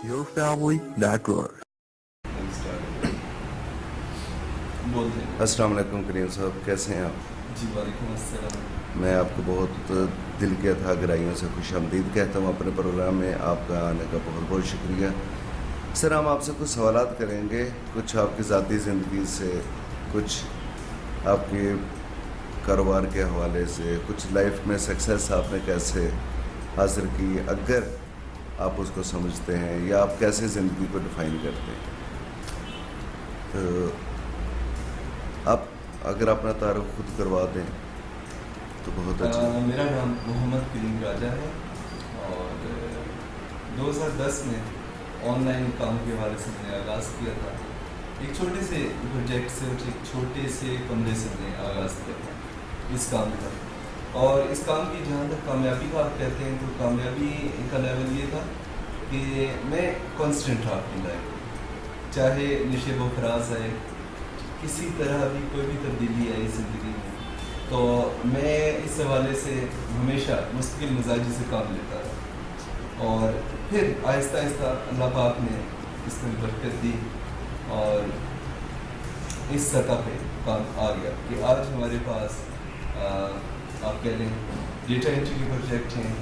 your family network. السلام علیکم کریم صاحب، کیسے ہیں آپ؟ جی وعلیکم السلام. میں آپ کو بہت دل کی اتھا گہرائیوں سے خوش آمدید کہتا ہوں اپنے پروگرام میں. آپ کا آنے کا بہت بہت شکریہ. سر، ہم آپ سے کچھ سوالات کریں گے، کچھ آپ کی ذاتی زندگی سے، کچھ آپ کے کاروبار کے حوالے سے، کچھ لائف میں سکسیس آپ نے کیسے حاصل کی، اگر آپ اس کو سمجھتے ہیں، یا آپ کیسے زندگی کو ڈیفائن کرتے ہیں. تو آپ اگر اپنا تعارف خود کروا دیں تو بہت اچھا. میرا نام محمد کریم راجہ ہے اور 2010 میں آن لائن کام کے حوالے سے میں نے آغاز کیا تھا. ایک چھوٹے سے پروجیکٹ سے، ایک چھوٹے سے کمرے سے میں نے آغاز کیا تھا اس کام کا. اور اس کام کی جہاں تک کامیابی کا آپ کہتے ہیں، تو کامیابی کا لیول یہ تھا کہ میں کانسٹنٹ رہا اپنی لائف میں، چاہے نشیب و فراز آئے، کسی طرح بھی کوئی بھی تبدیلی آئی زندگی میں، تو میں اس حوالے سے ہمیشہ مستقل مزاجی سے کام لیتا رہا. اور پھر آہستہ آہستہ اللہ پاک نے اس میں برکت دی اور اس سطح پہ کام آ گیا کہ آج ہمارے پاس آپ کہہ لیں ڈیٹا انٹری کے پروجیکٹ ہیں،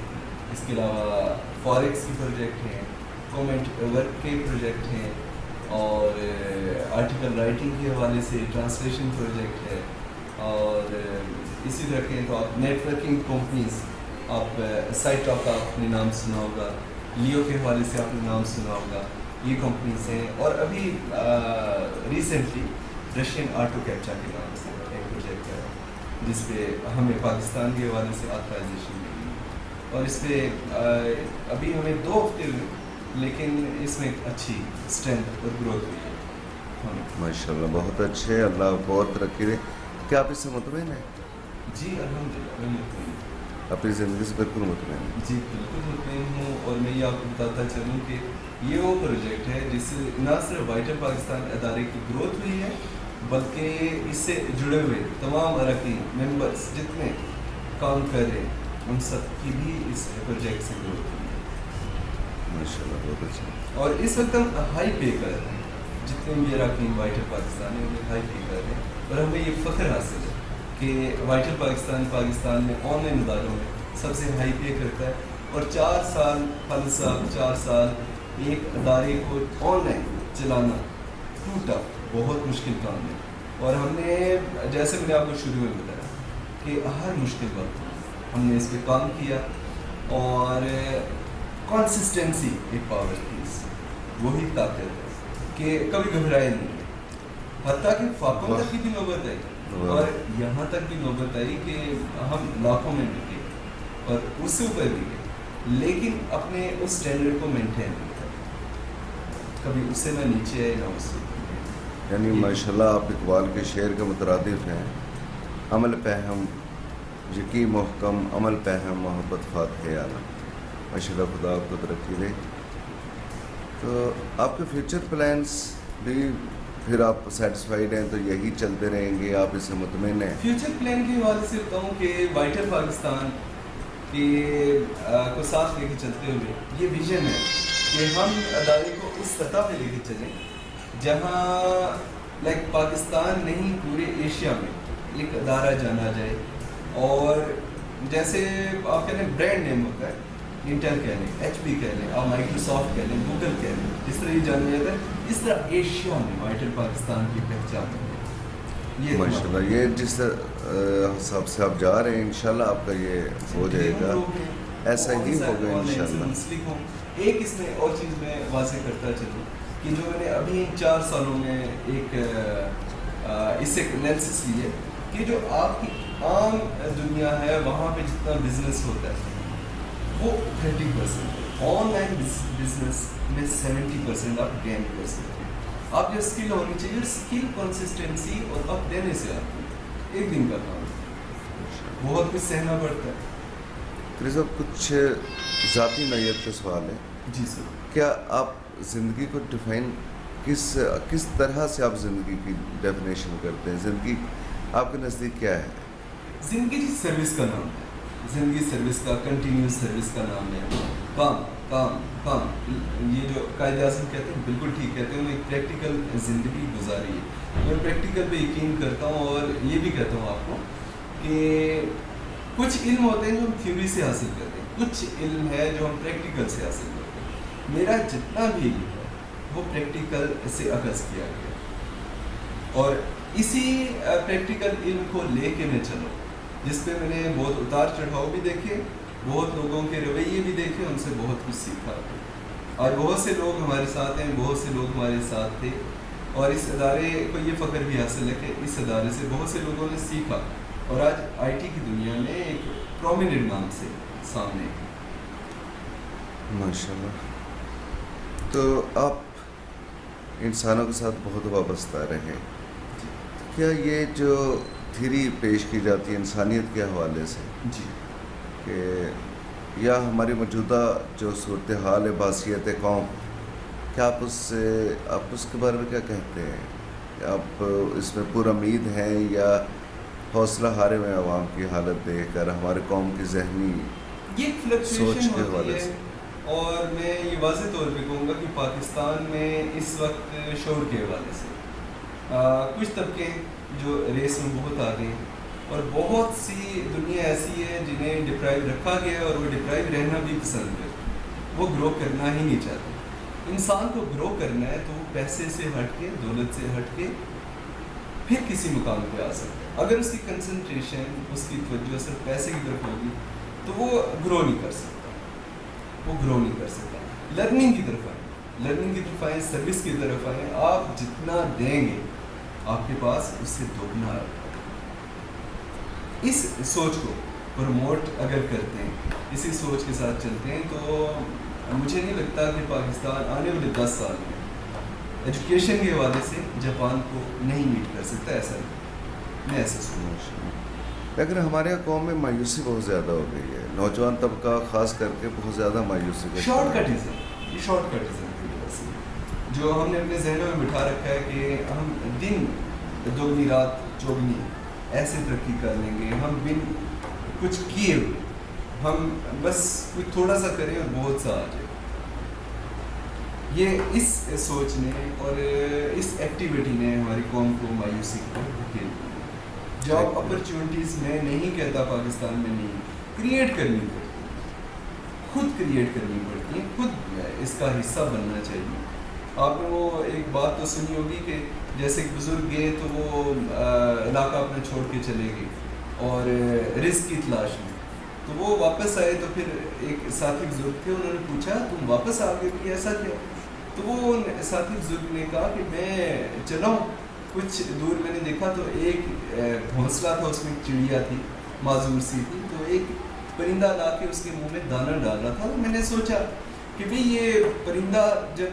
اس کے علاوہ فاریکس کے پروجیکٹ ہیں، کومنٹ ورک کے پروجیکٹ ہیں، اور آرٹیکل رائٹنگ کے حوالے سے ٹرانسلیشن پروجیکٹ ہے. اور اسی طرح کے تو آپ نیٹ ورکنگ کمپنیز، آپ سائٹ ٹاک کا آپ نے نام سنا ہوگا، لیو کے حوالے سے آپ نے نام سنا ہوگا، یہ کمپنیز ہیں. اور ابھی ریسنٹلی رشین آٹو کیپچا کے نام سے ایک پروجیکٹ ہے جس پہ ہمیں پاکستان کے حوالے سے آتھرائزیشن ملی، اور اس پہ ابھی ہمیں 2 ہفتے ہوئے، لیکن اس میں اچھی اسٹرینتھ اور گروتھ ہوئی ہے. ماشاء اللہ، بہت اچھے، اللہ بہت ترقی دے. کیا آپ اس سے مطمئن ہیں؟ جی الحمدللہ میں مطمئن ہوں. اپنی زندگی سے بالکل مطمئن ہیں؟ جی بالکل مطمئن ہوں. اور میں یہ آپ کو بتاتا چلوں کہ یہ وہ پروجیکٹ ہے جس سے نہ صرف وائٹل پاکستان ادارے کی گروتھ ہوئی ہے، بلکہ اس سے جڑے ہوئے تمام اراکین ممبرس جتنے کام کر رہے ہیں ان سب کی بھی اس پروجیکٹ سے گروتھ ہوئی ہے. ماشاء اللہ، بہت اچھا. اور اس وقت ہم ہائی پے کر رہے ہیں، جتنے بھی اراکین وائٹل پاکستان ہیں انہیں ہائی پے کر رہے ہیں. اور ہمیں یہ فخر حاصل ہے کہ وائٹل پاکستان میں آن لائن اداروں میں سب سے ہائی پے کرتا ہے. اور 4 سال 4 سال ایک ادارے کو آن لائن چلانا ٹوٹا بہت مشکل کام ہے. اور ہم نے، جیسے میں نے آپ کو شروع میں بتایا کہ ہر مشکل وقت ہم نے اس پہ کام کیا، اور کنسسٹنسی ایک پاور تھی، وہی طاقت ہے کہ کبھی گھبرائے نہیں. حتیٰ کہ فاقوں تک کی بھی نوبت آئی، اور یہاں تک بھی نوبت آئی کہ ہم لاکھوں میں بکے اور اس سے اوپر بھی گئے، لیکن اپنے اس اسٹینڈرڈ کو مینٹین نہیں کیا، کبھی اس سے نہ نیچے آئے نہ اس سے. یعنی ماشاءاللہ آپ اقبال کے شعر کے مترادف ہیں، عمل پہم یقین محکم، عمل پہم محبت فاتح عالم. ماشاءاللہ، خدا آپ کو ترقی دے. تو آپ کے فیوچر پلانس بھی پھر آپ سیٹسفائیڈ ہیں تو یہی چلتے رہیں گے، آپ اس سے مطمئن ہیں؟ فیوچر پلان کے حوالے سے بتاؤں کہ وائٹل پاکستان کے کو ساتھ لے کے چلتے ہوئے یہ ویژن ہے کہ ہم ادارے کو اس سطح پہ لے کے چلیں جہاں پاکستان نہیں پورے ایشیا میں ایک ادارہ جانا جائے. اور جیسے آپ کہہ لیں برانڈ نیم ہوتا ہے، انٹل کہہ لیں، ایچ پی کہہ لیں، آپ مائکروسافٹ کہہ لیں، گوگل کہہ لیں، اس طرح یہ جانا جاتا ہے. اس طرح ایشیا میں وائٹل پاکستان کی پہچان ہے. ماشاءاللہ، یہ جس حساب سے آپ جا رہے ہیں انشاءاللہ آپ کا یہ ہو جائے گا، ایسا ہی ہوگا انشاءاللہ. ایک اس میں اور چیز میں واضح کرتا چلوں کہ جو میں نے ابھی 4 سالوں میں ایک اس سے انالیسس لی ہے کہ جو آپ کی عام دنیا ہے وہاں پہ جتنا بزنس ہوتا ہے وہ 30%، آن لائن بزنس میں 70% آپ گین کر سکتے ہیں. آپ جو اسکل ہونی چاہیے، اسکل کنسسٹنسی اور وقت دینے سے آتی ہے. ایک دن کا کام بہت کچھ سہنا پڑتا ہے. کریم صاحب، کچھ ذاتی نوعیت کے سوال ہے. جی سر. کیا آپ زندگی کو ڈیفائن کس طرح سے آپ زندگی کی ڈیفینیشن کرتے ہیں؟ زندگی آپ کے نزدیک کیا ہے؟ زندگی سروس کا نام ہے، زندگی سروس کا، کنٹینیوس سروس کا نام ہے. کام काम ये जो कायदे आज़म कहते हैं बिल्कुल ठीक कहते हैं, उन्होंने एक प्रैक्टिकल ज़िंदगी गुजारी है। मैं प्रैक्टिकल पे यकीन करता हूँ और ये भी कहता हूँ आपको कि कुछ इल्म होते हैं जो हम थ्योरी से हासिल करते हैं, कुछ इल्म है जो हम प्रैक्टिकल से हासिल करते हैं। मेरा जितना भी इल्म है वो प्रैक्टिकल से अखज़ किया गया और इसी प्रैक्टिकल इल्म को लेके मैं चलूँ, जिस पे मैंने बहुत उतार चढ़ाव भी देखे, बहुत लोगों के रवैये भी देखे, उनसे बहुत कुछ सीखा। और बहुत से लोग हमारे साथ हैं, बहुत से लोग हमारे साथ थे और इस अदारे को ये फ़ख्र भी हासिल है कि इस अदारे से बहुत से लोगों ने सीखा और आज आईटी की दुनिया में एक प्रोमिनेंट नाम से सामने है। माशाल्लाह। तो आप इंसानों के साथ बहुत वाबस्ता रहे, क्या ये जो थ्योरी पेश की जाती है इंसानियत के हवाले से जी कि या हमारी मौजूदा जो सूरत हाल है बासियत कौम, क्या आप उसके बारे में क्या कहते हैं? आप इसमें पुरुमीद हैं या हौसला हारे में आवाम की हालत देखकर हमारे कौम की जहनी ये सोच के फ्लक्चुएशन हवाले होती से? है और मैं ये वाज़ेह तौर पे कहूँगा कि पाकिस्तान में इस वक्त शोर के हवाले से कुछ तबके जो रेस में बहुत आगे हैं और बहुत सी दुनिया ऐसी है जिन्हें डिप्राइव रखा गया है और वो डिप्राइव रहना भी पसंद है, वो ग्रो करना ही नहीं चाहते। इंसान को ग्रो करना है तो वो पैसे से हट के, दौलत से हट के फिर किसी मुकाम पे आ सकता है। अगर उसकी कंसंट्रेशन, उसकी तवज्जो सिर्फ पैसे की तरफ होगी तो वो ग्रो नहीं कर सकता, वो ग्रो नहीं कर सकता। लर्निंग की तरफ आए, लर्निंग की तरफ आए, सर्विस की तरफ आए, आप जितना देंगे आपके पास उससे दोगुना आएगा। इस सोच को प्रमोट अगर करते हैं, इसी सोच के साथ चलते हैं तो मुझे नहीं लगता कि पाकिस्तान आने वाले 10 साल में एजुकेशन के हवाले से जापान को नहीं मीट कर सकता, ऐसा नहीं, मैं ऐसा सोचूँ। लेकिन हमारे यहाँ कौम में मायूसी बहुत ज़्यादा हो गई है, नौजवान तबका ख़ास करके बहुत ज़्यादा मायूसी का शॉर्टकटिज़म, ये शॉर्टकटिज़म की वजह से जो हमने अपने जहनों में बिठा रखा है कि हम दिन दोगुनी रात चौगुनी ऐसे तरक्की कर लेंगे, हम बिन कुछ किए हुए हम बस कुछ थोड़ा सा करें और बहुत सा आ जाए। ये इस सोच ने और इस एक्टिविटी ने हमारी कौम को मायूसी को धकेल दिया। जॉब अपॉर्चुनिटीज़ मैं नहीं कहता पाकिस्तान में नहीं, क्रिएट करनी पड़ती है, खुद क्रिएट करनी पड़ती है, खुद इसका हिस्सा बनना चाहिए। आपने वो एक बात तो सुनी होगी कि जैसे एक बुज़ुर्ग गए तो वो इलाका अपना छोड़ के चले गए और रिस्क की तलाश में, तो वो वापस आए तो फिर एक साथी बुज़ुर्ग थे, उन्होंने पूछा तुम वापस आ गए कि ऐसा क्या? तो वो साथी बुज़ुर्ग ने कहा कि मैं चला हूँ, कुछ दूर मैंने देखा तो एक घोंसला था, उसमें एक चिड़िया थी, माजूर सी थी, तो एक परिंदा ला के उसके मुँह में दाना डाल रहा था। तो मैंने सोचा कि भाई ये परिंदा जब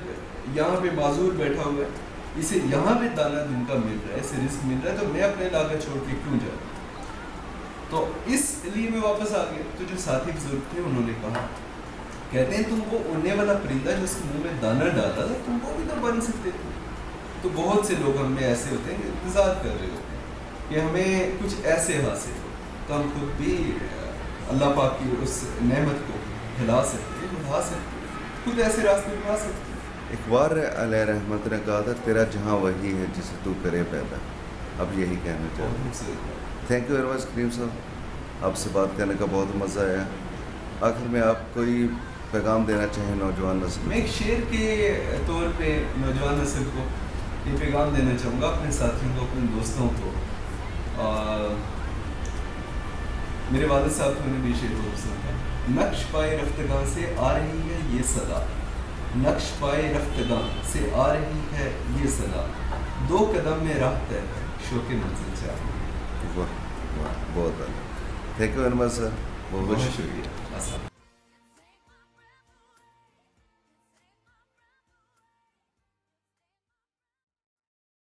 यहाँ पे माजूर बैठा हुआ है, इसे यहाँ पे दाना जिनका मिल रहा है, इसे रिस्क मिल रहा है, तो मैं अपने इलाका छोड़ के क्यों जाऊँ? तो इसलिए मैं वापस आ गया। तो जो साथी बुजुर्ग थे उन्होंने कहा, कहते हैं तुम वो उड़ने वाला परिंदा जो उसके मुंह में दाना डाला था, तुम वो भी तो बन सकते थे। तो बहुत से लोग हमें ऐसे होते हैं इंतज़ार कर रहे होते हैं कि हमें कुछ ऐसे हासिल हो तो हम खुद भी अल्लाह पाक की उस नेमत को हिला सकते हैं, बढ़ा सकते हैं, खुद ऐसे रास्ते बना सकते हैं। इकबाल अलैहि रहमत ने कहा था तेरा जहाँ वही है जिसे तू करे पैदा। अब यही कहना चाहता हूँ। थैंक यू वेरी मच करीम साहब, आपसे बात करने का बहुत मज़ा आया। आखिर में आप कोई पैगाम देना चाहें नौजवान नस्ल? मैं एक शेर के तौर पे नौजवान नस्ल को ये पैगाम देना चाहूँगा, अपने साथियों को, अपने दोस्तों को। मेरे वालिद साहब को भी शेर को पसंद था। नक्श पाए रफ्तगां से आ रही है ये सदा, नक्श पाए रफ्तगां से आ रही है ये सदा, 2 कदम में राह तय है शौक़ मंजिल चाहिए। वाह वाह, बहुत अच्छा। Thank you very much sir, बहुत बहुत शुक्रिया।